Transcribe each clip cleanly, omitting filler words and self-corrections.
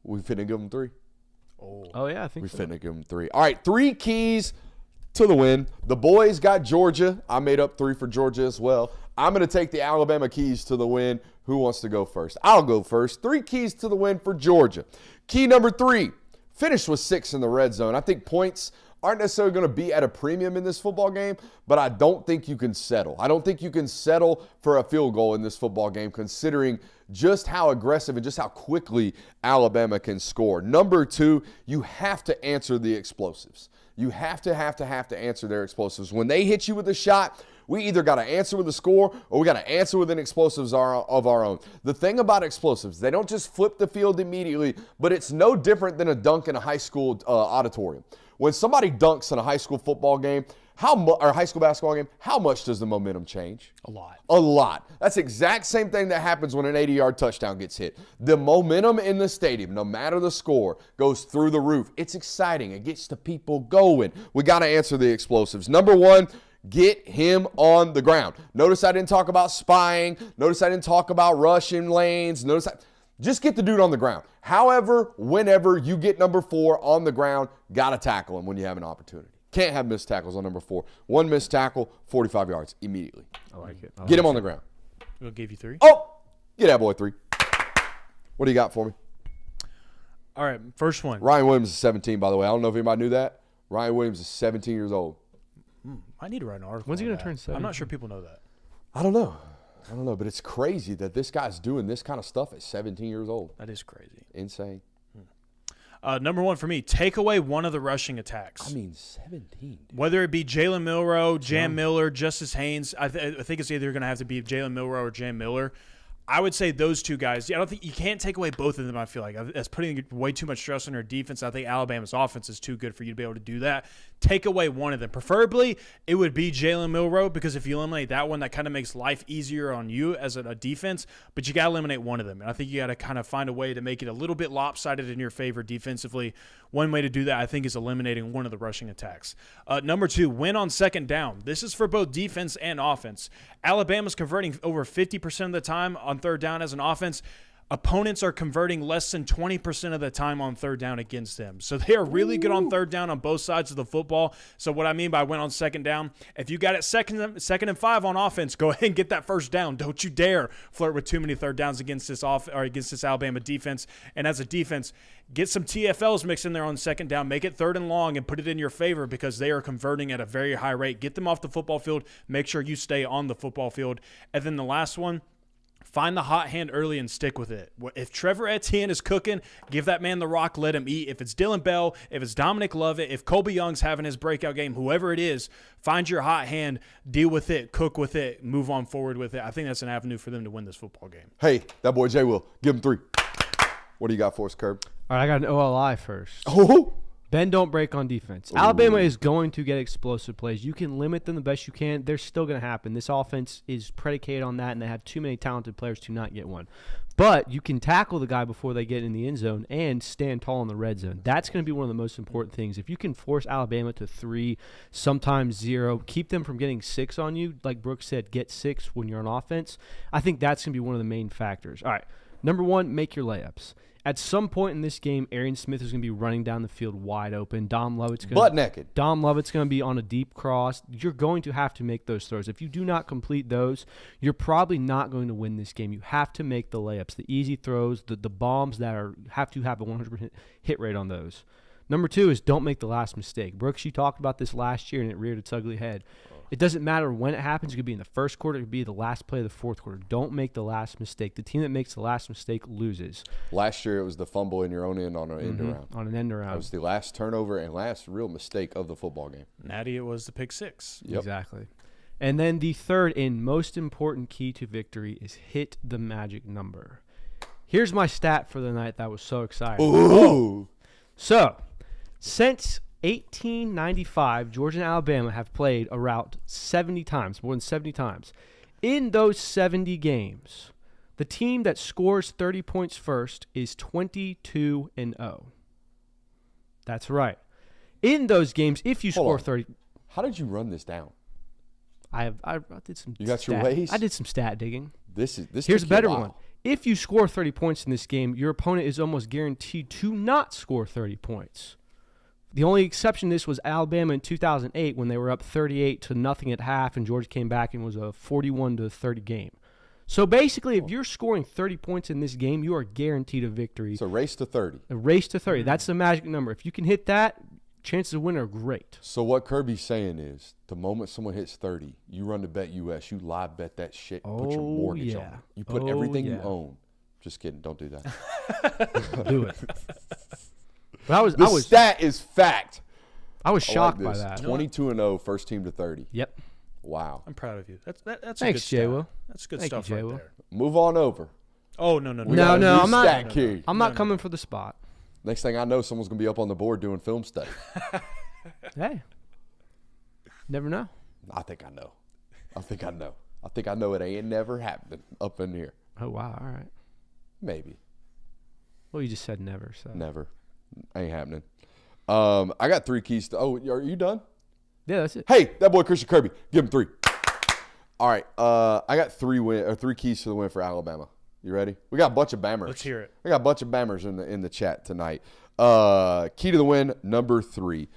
We finna give them 3. Oh yeah, I think We so. finna give them 3. All right, 3 keys to the win. The boys got Georgia. I made up 3 for Georgia as well. I'm going to take the Alabama keys to the win. Who wants to go first? I'll go first. 3 keys to the win for Georgia. Key number 3, finish with 6 in the red zone. I think points aren't necessarily going to be at a premium in this football game, but I don't think you can settle. I don't think you can settle for a field goal in this football game, considering just how aggressive and just how quickly Alabama can score. Number 2, you have to answer the explosives. You have to answer their explosives. When they hit you with a shot, we either got to answer with a score or we got to answer with an explosives of our own. The thing about explosives, they don't just flip the field immediately, but it's no different than a dunk in a high school auditorium. When somebody dunks in a high school football game, or high school basketball game, how much does the momentum change? A lot. A lot. That's the exact same thing that happens when an 80-yard touchdown gets hit. The momentum in the stadium, no matter the score, goes through the roof. It's exciting. It gets the people going. We got to answer the explosives. Number 1, get him on the ground. Notice I didn't talk about spying. Notice I didn't talk about rushing lanes. Just get the dude on the ground. However, whenever you get number 4 on the ground, got to tackle him when you have an opportunity. Can't have missed tackles on number 4. 1 missed tackle, 45 yards immediately. I like it. Get him on the ground. We'll give you 3. Oh, get that boy 3. What do you got for me? All right, first one. Ryan Williams is 17, by the way. I don't know if anybody knew that. Ryan Williams is 17 years old. I need to write an article. When's he on gonna turn that. 17? I'm not sure people know that. I don't know, but it's crazy that this guy's doing this kind of stuff at 17 years old. That is crazy. Insane. Number 1 for me, take away one of the rushing attacks. I mean, 17. Dude. Whether it be Jalen Milroe, Jam Miller, Justice Haynes, I think it's either going to have to be Jalen Milroe or Jam Miller. I would say those 2 guys. I don't think you can't take away both of them. I feel like that's putting way too much stress on their defense. I think Alabama's offense is too good for you to be able to do that. Take away one of them. Preferably, it would be Jalen Milroe, because if you eliminate that one, that kind of makes life easier on you as a defense. But you got to eliminate one of them. And I think you got to kind of find a way to make it a little bit lopsided in your favor defensively. One way to do that, I think, is eliminating one of the rushing attacks. Number 2, win on second down. This is for both defense and offense. Alabama's converting over 50% of the time on third down as an offense. Opponents are converting less than 20% of the time on third down against them. So they are really good on third down on both sides of the football. So what I mean by win on second down, if you got it second and 5 on offense, go ahead and get that first down. Don't you dare flirt with too many third downs against this against this Alabama defense. And as a defense, get some TFLs mixed in there on second down. Make it 3rd and long and put it in your favor, because they are converting at a very high rate. Get them off the football field. Make sure you stay on the football field. And then the last one, find the hot hand early and stick with it. If Trevor Etienne is cooking, give that man the rock, let him eat. If it's Dylan Bell, if it's Dominic Lovett, if Colby Young's having his breakout game, whoever it is, find your hot hand, deal with it, cook with it, move on forward with it. I think that's an avenue for them to win this football game. Hey, that boy Jay Will. Give him 3. What do you got for us, Curb? All right, I got an OLI first. Oh, Bend, don't break on defense. Alabama is going to get explosive plays. You can limit them the best you can. They're still going to happen. This offense is predicated on that, and they have too many talented players to not get one. But you can tackle the guy before they get in the end zone and stand tall in the red zone. That's going to be one of the most important things. If you can force Alabama to 3, sometimes 0, keep them from getting 6 on you, like Brooks said, get 6 when you're on offense, I think that's going to be one of the main factors. All right, number 1, make your layups. At some point in this game, Arian Smith is going to be running down the field wide open. Dom Lovett's going to be on a deep cross. You're going to have to make those throws. If you do not complete those, you're probably not going to win this game. You have to make the layups, the easy throws, the bombs that have to have a 100% hit rate on those. Number 2 is don't make the last mistake. Brooks, you talked about this last year, and it reared its ugly head. It doesn't matter when it happens. It could be in the first quarter. It could be the last play of the fourth quarter. Don't make the last mistake. The team that makes the last mistake loses. Last year, it was the fumble in your own end on an end around. On an end around. That was the last turnover and last real mistake of the football game. Natty, it was the pick 6. Yep. Exactly. And then the third and most important key to victory is hit the magic number. Here's my stat for the night that was so exciting. Ooh. So, since 1895, Georgia and Alabama have played around 70 times, more than 70 times. In those 70 games, the team that scores 30 points first is 22-0. That's right. In those games, if you score 30, how did you run this down? I did some. You got your ways? I did some stat digging. This Here's a better one. If you score 30 points in this game, your opponent is almost guaranteed to not score 30 points. The only exception to this was Alabama in 2008 when they were up 38-0 at half and Georgia came back and was a 41-30 game. So basically, if you're scoring 30 points in this game, you are guaranteed a victory. It's a race to 30. A race to 30. That's the magic number. If you can hit that, chances of winning are great. So what Kirby's saying is, the moment someone hits 30, you run to Bet US, you live bet that shit, put your mortgage on it. You put everything you own. Just kidding. Don't do that. Do it. But The stat is fact. I was shocked like by that. 22-0, first team to 30. Yep. Wow. I'm proud of you. That's Thanks, a good J-Will. stat. That's good Thank you, stuff right J-Will. there. Move on over. Oh, no. We got a new I'm not. stat key. I'm not coming for the spot. Next thing I know, someone's going to be up on the board doing film study. Hey. Never know. I think I know. I think I know it ain't never happened up in here. Oh, wow. All right. Maybe. Well, you just said never. So. Never. Ain't happening. I got 3 keys. Are you done? Yeah, that's it. Hey, that boy Christian Kirby. Give him 3. All right. I got 3 keys to the win for Alabama. You ready? We got a bunch of bammers. Let's hear it. We got a bunch of bammers in the chat tonight. Key to the win, number 3.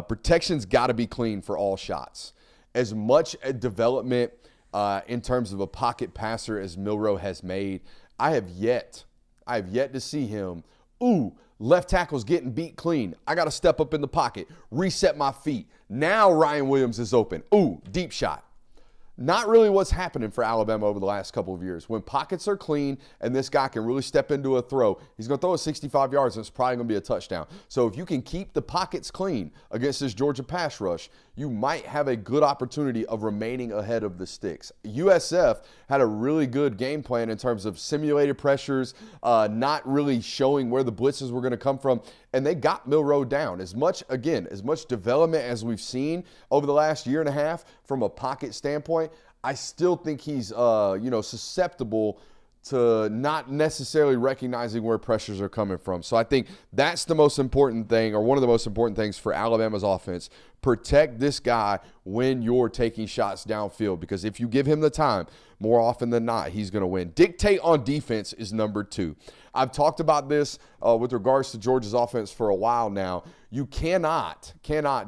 Protection's got to be clean for all shots. As much development in terms of a pocket passer as Milroe has made, I have yet to see him. Left tackle's getting beat clean. I got to step up in the pocket, reset my feet. Now Ryan Williams is open. Deep shot. Not really what's happening for Alabama over the last couple of years. When pockets are clean and this guy can really step into a throw, he's going to throw it 65 yards and it's probably going to be a touchdown. So if you can keep the pockets clean against this Georgia pass rush, you might have a good opportunity of remaining ahead of the sticks. USF had a really good game plan in terms of simulated pressures, not really showing where the blitzes were going to come from, and they got Milroe down. As much development as we've seen over the last year and a half from a pocket standpoint, I still think he's susceptible to not necessarily recognizing where pressures are coming from. So I think that's the most important thing, or one of the most important things for Alabama's offense. Protect this guy when you're taking shots downfield, because if you give him the time, more often than not, he's going to win. Dictate on defense is number 2. I've talked about this with regards to Georgia's offense for a while now. You cannot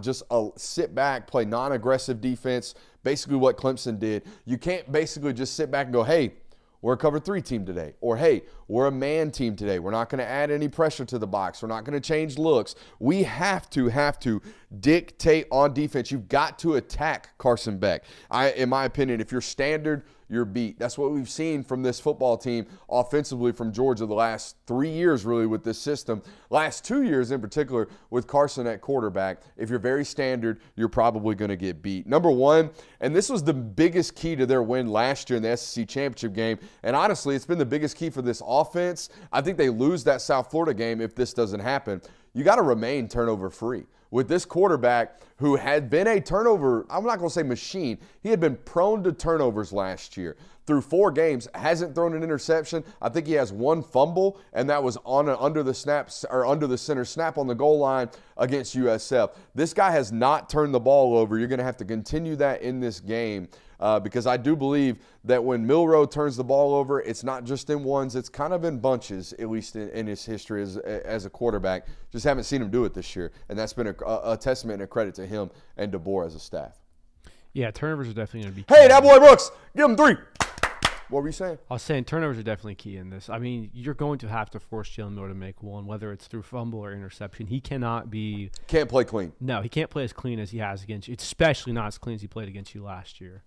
just sit back, play non-aggressive defense, basically what Clemson did. You can't basically just sit back and go, hey, we're a cover 3 team today. Or, hey, we're a man team today. We're not going to add any pressure to the box. We're not going to change looks. We have to dictate on defense. You've got to attack Carson Beck. In my opinion, if you're standard, you're beat. That's what we've seen from this football team offensively from Georgia the last 3 years really with this system. Last 2 years in particular with Carson at quarterback. If you're very standard, you're probably going to get beat. Number 1, and this was the biggest key to their win last year in the SEC championship game, and honestly, it's been the biggest key for this offense. I think they lose that South Florida game if this doesn't happen. You got to remain turnover free. With this quarterback who had been a turnover, I'm not going to say machine, he had been prone to turnovers last year. Through 4 games, hasn't thrown an interception. I think he has 1 fumble, and that was on under the center snap on the goal line against USF. This guy has not turned the ball over. You're going to have to continue that in this game because I do believe that when Milroe turns the ball over, it's not just in ones, it's kind of in bunches, at least in his history as a quarterback. Just haven't seen him do it this year, and that's been a testament and a credit to him and DeBoer as a staff. Yeah, turnovers are definitely going to be Hey, that boy Brooks, give him 3. What were you saying? I was saying turnovers are definitely key in this. I mean, you're going to have to force Jalen Miller to make one, whether it's through fumble or interception. He cannot be – Can't play clean. No, he can't play as clean as he has against you, especially not as clean as he played against you last year.